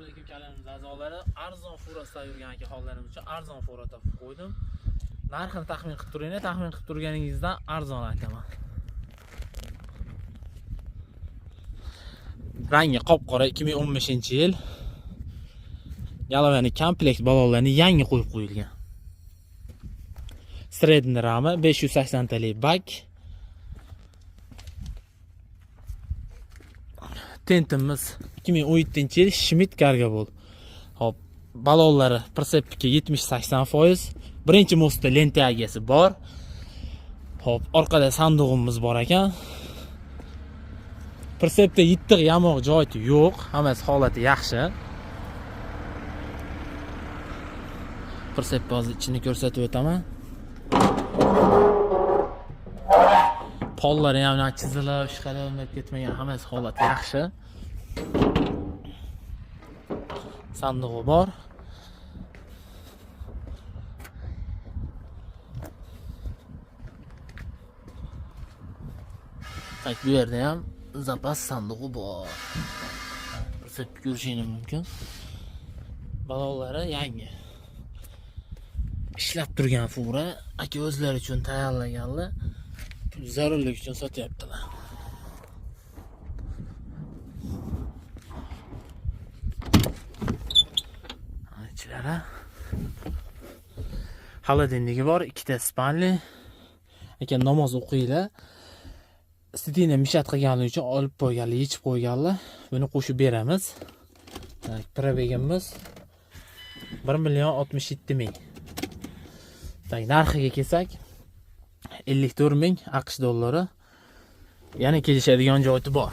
alaykum kanalimiz a'zolari. Arzon furasida yurgan aka hollarimiz uchun arzon fura topib qo'ydim. Narxini taxmin qilib turinglar. Taxmin qilib turganingizdan arzon aytaman. Rangi qop-qora 2015-yil. Yalovani komplekt balonlarni yangi qo'yib qo'yilgan. Sredni rami 580 talik bak. Tentimiz 2017-yil Schmidt karga bo'ldi. Hop, balonlari perseptika 70-80%. Birinchi mostda lenta agasi bor. Hop, orqada sandug'imiz bor ekan. Persepda yittiq yamoq joyi yo'q, hammasi holati yaxshi. Persep hozir ichini ko'rsatib o'taman. Pollari ham chizilib, ishqalib ketmagan, hammasi holati yaxshi. Sandug'i bor. Tak bu yerda ham zapas sandug'i bor. Persep ko'rishingiz mumkin. Balonlari yangi. Ishlab turgan fura aka o'zlari uchun tayyorlaganlar. Zarurlik uchun sotyaptilar. Ichilari xolodilnigi bor, ikkita spanli. Aka namoz o'qiylar. Sidina mishat qilganlik uchun olib qo'yganlar, yechib qo'yganlar. Buni qo'shib beramiz. Probegimiz 1,67,000. Narxiga kelsak 54,000 AQSh dollari. Yana kelishadigan joyi bor.